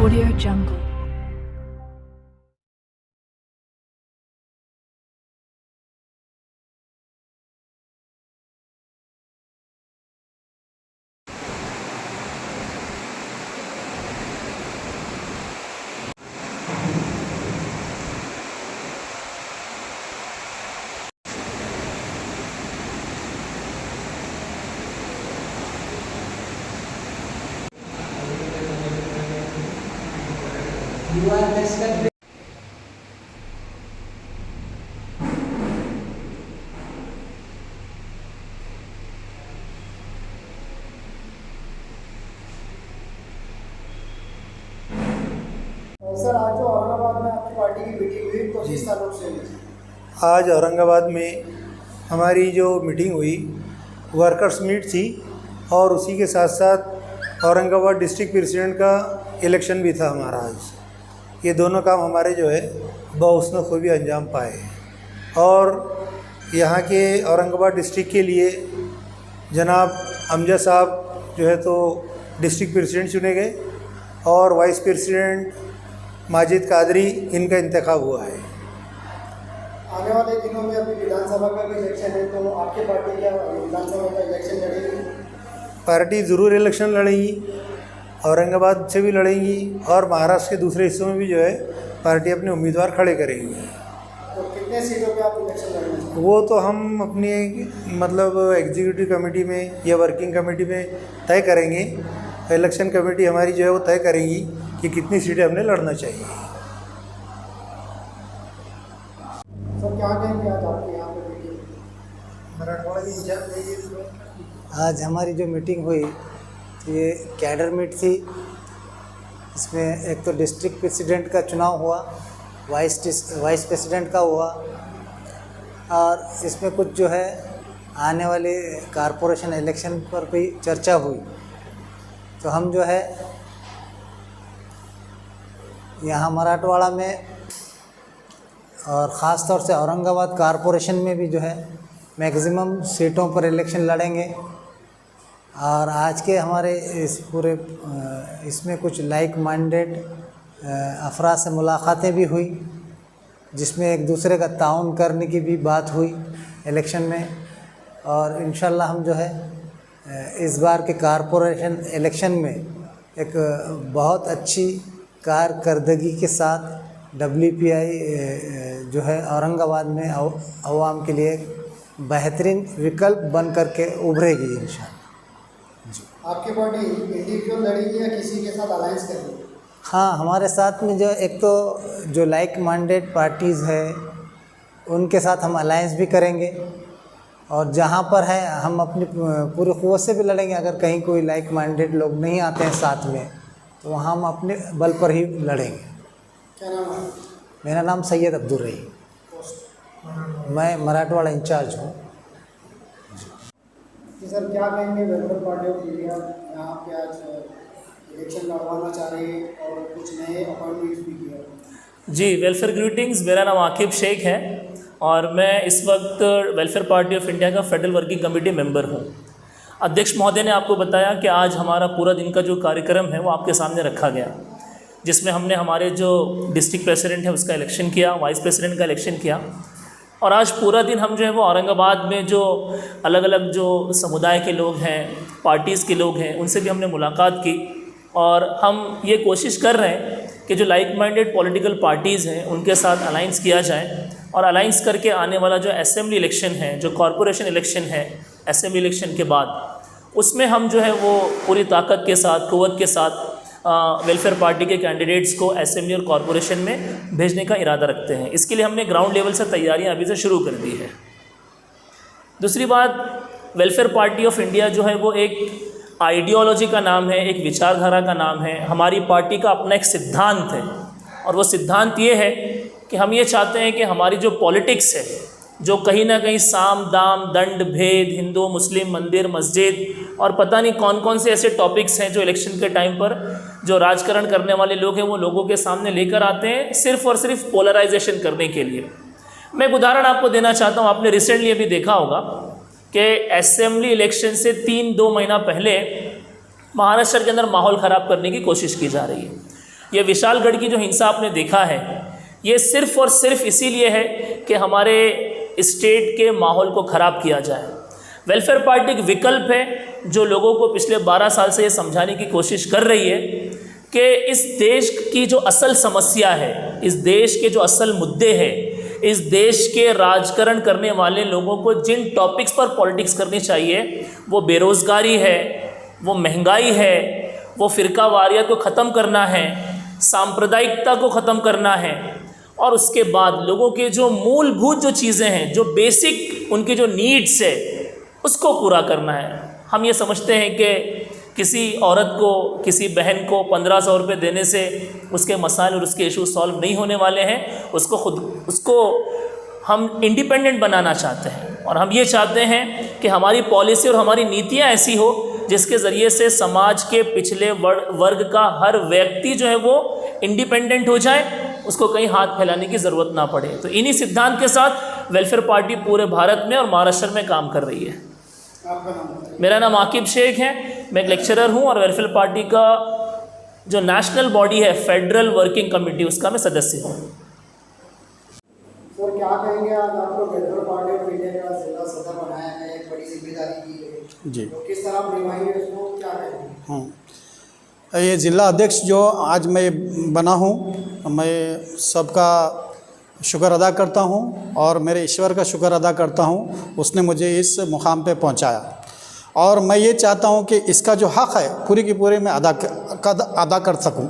Audio Jungle. Sir, आज जो औरंगाबाद में आपकी पार्टी की मीटिंग हुई तो किस ताल्लुक से हुई? आज औरंगाबाद में हमारी जो मीटिंग हुई वर्कर्स मीट थी और उसी के साथ साथ औरंगाबाद डिस्ट्रिक्ट प्रेसिडेंट का इलेक्शन भी था हमारा आज। ये दोनों काम हमारे जो है बहुस्न खूबी अंजाम पाए और यहाँ के औरंगाबाद डिस्ट्रिक्ट के लिए जनाब अमजद साहब जो है तो डिस्ट्रिक्ट प्रेसिडेंट चुने गए और वाइस प्रेसिडेंट माजिद कादरी इनका इंतखाब हुआ है। आने वाले दिनों में अभी विधानसभा का भी इलेक्शन है, तो आपकी पार्टी क्या विधानसभा का इलेक्शन लड़ेगी? पार्टी ज़रूर इलेक्शन लड़ेगी, औरंगाबाद से भी लड़ेंगी और महाराष्ट्र के दूसरे हिस्सों में भी जो है पार्टी अपने उम्मीदवार खड़े करेंगी। तो कितने सीटों पे आप इलेक्शन लड़ना चाहते हैं? वो तो हम अपनी मतलब एग्जीक्यूटिव कमेटी में या वर्किंग कमेटी में तय करेंगे। इलेक्शन कमेटी हमारी जो है वो तय करेगी कि कितनी सीटें हमने लड़ना चाहिए। सर, क्या कहेंगे आज आपके यहाँ पे मीटिंग? मराठवाड़ा की इंचार्ज आज हमारी जो मीटिंग हुई तो ये कैडर मीट थी। इसमें एक तो डिस्ट्रिक्ट प्रेसिडेंट का चुनाव हुआ, वाइस प्रेसिडेंट का हुआ और इसमें कुछ जो है आने वाले कारपोरेशन इलेक्शन पर भी चर्चा हुई। तो हम जो है यहाँ मराठवाड़ा में और ख़ास तौर से औरंगाबाद कारपोरेशन में भी जो है मैक्सिमम सीटों पर इलेक्शन लड़ेंगे। और आज के हमारे इस पूरे इसमें कुछ लाइक माइंडेड अफराद से मुलाकातें भी हुई, जिसमें एक दूसरे का ताउन करने की भी बात हुई इलेक्शन में। और इंशाल्लाह हम जो है इस बार के कारपोरेशन इलेक्शन में एक बहुत अच्छी कारकर्दगी के साथ WPI जो है औरंगाबाद में अवाम के लिए बेहतरीन विकल्प बन करके उभरेगी इंशाल्लाह। आपकी पार्टी इंडिविजुअल लड़ेगी या किसी के साथ अलायंस करेगी? हाँ, हमारे साथ में जो एक तो जो लाइक माइंडेड पार्टीज़ है उनके साथ हम अलायंस भी करेंगे और जहाँ पर है हम अपनी पूरी क़ुव्वत से भी लड़ेंगे। अगर कहीं कोई लाइक माइंडेड लोग नहीं आते हैं साथ में तो वहाँ हम अपने बल पर ही लड़ेंगे। क्या नाम है? मेरा नाम सैयद अब्दुल रही, मैं मराठवाड़ा इंचार्ज हूँ। जी सर, क्या कहेंगे वेलफेयर पार्टी ऑफ इंडिया यहाँ पे आज इलेक्शन लड़वाना चाह रही है और कुछ नए अपॉइंटमेंट्स भी किया? जी, वेलफेयर ग्रीटिंग्स। मेरा नाम आकिब शेख है और मैं इस वक्त वेलफेयर पार्टी ऑफ इंडिया का फेडरल वर्किंग कमेटी मेंबर हूँ। अध्यक्ष महोदय ने आपको बताया कि आज हमारा पूरा दिन का जो कार्यक्रम है वो आपके सामने रखा गया, जिसमें हमने हमारे जो डिस्ट्रिक्ट प्रेसिडेंट है उसका इलेक्शन किया, वाइस प्रेसिडेंट का इलेक्शन किया और आज पूरा दिन हम जो है वो औरंगाबाद में जो अलग अलग जो समुदाय के लोग हैं, पार्टीज़ के लोग हैं, उनसे भी हमने मुलाकात की और हम ये कोशिश कर रहे हैं कि जो लाइक माइंडेड पॉलिटिकल पार्टीज़ हैं उनके साथ अलाइंस किया जाए और अलाइंस करके आने वाला जो असेंबली इलेक्शन है, जो कॉरपोरेशन इलेक्शन है असेंबली इलेक्शन के बाद, उसमें हम जो है वो पूरी ताकत के साथ, क़ुव्वत के साथ वेलफेयर पार्टी के कैंडिडेट्स को असेंबली और कॉरपोरेशन में भेजने का इरादा रखते हैं। इसके लिए हमने ग्राउंड लेवल से तैयारियां अभी से शुरू कर दी है। दूसरी बात, वेलफेयर पार्टी ऑफ इंडिया जो है वो एक आइडियोलॉजी का नाम है, एक विचारधारा का नाम है। हमारी पार्टी का अपना एक सिद्धांत है और वो सिद्धांत ये है कि हम ये चाहते हैं कि हमारी जो पॉलिटिक्स है, जो कहीं ना कहीं साम दाम दंड भेद, हिंदू मुस्लिम, मंदिर मस्जिद और पता नहीं कौन कौन से ऐसे टॉपिक्स हैं जो इलेक्शन के टाइम पर जो राजकारण करने वाले लोग हैं वो लोगों के सामने लेकर आते हैं सिर्फ़ और सिर्फ पोलराइजेशन करने के लिए। मैं एक उदाहरण आपको देना चाहता हूँ। आपने रिसेंटली अभी देखा होगा कि असेंबली इलेक्शन से 3-2 महीना पहले महाराष्ट्र के अंदर माहौल ख़राब करने की कोशिश की जा रही है। ये विशालगढ़ की जो हिंसा आपने देखा है, ये सिर्फ़ और सिर्फ इसीलिए है कि हमारे स्टेट के माहौल को ख़राब किया जाए। वेलफेयर पार्टी एक विकल्प है जो लोगों को पिछले 12 साल से ये समझाने की कोशिश कर रही है कि इस देश की जो असल समस्या है, इस देश के जो असल मुद्दे हैं, इस देश के राजकरण करने वाले लोगों को जिन टॉपिक्स पर पॉलिटिक्स करनी चाहिए, वो बेरोज़गारी है, वो महंगाई है, वो फ़िरकावारियत को ख़त्म करना है, सांप्रदायिकता को ख़त्म करना है, और उसके बाद लोगों के जो मूलभूत जो चीज़ें हैं, जो बेसिक उनकी जो नीड्स है, उसको पूरा करना है। हम ये समझते हैं कि किसी औरत को, किसी बहन को 1500 रुपये देने से उसके मसाइल और उसके इशू सॉल्व नहीं होने वाले हैं। उसको हम इंडिपेंडेंट बनाना चाहते हैं, और हम ये चाहते हैं कि हमारी पॉलिसी और हमारी नीतियाँ ऐसी हो जिसके ज़रिए से समाज के पिछले वर्ग का हर व्यक्ति जो है वो इंडिपेंडेंट हो जाए, उसको कहीं हाथ फैलाने की ज़रूरत ना पड़े। तो इन्हीं सिद्धांत के साथ वेलफेयर पार्टी पूरे भारत में और महाराष्ट्र में काम कर रही है। आपका नाम बताइए। मेरा नाम आकिब शेख है, मैं एक लेक्चरर हूँ और वेलफेयर पार्टी का जो नेशनल बॉडी है फेडरल वर्किंग कमेटी, उसका मैं सदस्य हूँ। सर क्या कहेंगे, आज आपको वेलफेयर पार्टी ऑफ इंडिया का जिला सदर बनाया है, एक बड़ी जिम्मेदारी दी है जी, तो किस तरह आप निभाएंगे उसको, क्या कहेंगे? ये ज़िला अध्यक्ष जो आज मैं बना हूँ, मैं सबका शुक्र अदा करता हूँ और मेरे ईश्वर का शुक्र अदा करता हूँ, उसने मुझे इस मुकाम पे पहुँचाया। और मैं ये चाहता हूँ कि इसका जो हक़ है पूरी की पूरी मैं अदा कर सकूँ।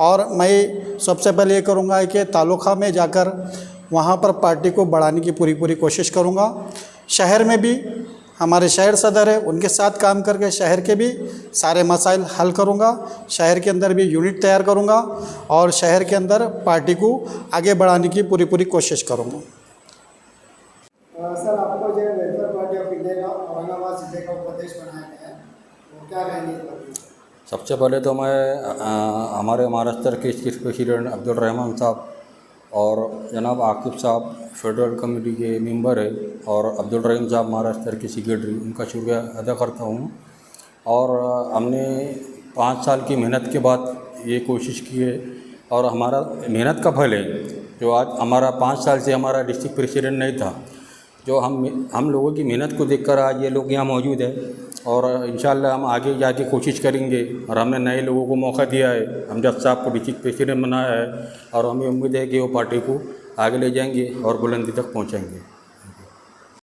और मैं सबसे पहले ये करूँगा कि तालुका में जाकर वहाँ पर पार्टी को बढ़ाने की पूरी कोशिश करूँगा। शहर में भी हमारे शहर सदर है, उनके साथ काम करके शहर के भी सारे मसाइल हल करूँगा। शहर के अंदर भी यूनिट तैयार करूँगा और शहर के अंदर पार्टी को आगे बढ़ाने की पूरी कोशिश करूँगा। सर आपको जो वेलफेयर पार्टी ऑफ इंडिया का औरंगाबाद जिले का उपाध्यक्ष बनाया गया है, तो क्या कहेंगे? सबसे पहले तो मैं हमारे महाराष्ट्र के चीफ प्रेसिडेंट अब्दुल रहमान साहब और जनाब आकिब साहब फेडरल कमेटी के मेंबर है और अब्दुल रहीम साहब महाराष्ट्र के सेक्रेटरी, उनका शुक्रिया अदा करता हूँ। और हमने 5 साल की मेहनत के बाद ये कोशिश की है और हमारा मेहनत का फल है जो आज हमारा 5 साल से हमारा डिस्ट्रिक्ट प्रेसिडेंट नहीं था, जो हम लोगों की मेहनत को देखकर आज ये लोग यहाँ मौजूद है। और इंशाल्लाह हम आगे जाके कोशिश करेंगे और हमने नए लोगों को मौका दिया है, अमजद साहब को डिस्ट्रिक्ट प्रेसिडेंट बनाया है और हमें उम्मीद है कि वो पार्टी को आगे ले जाएंगे और बुलंदी तक पहुँचाएंगे।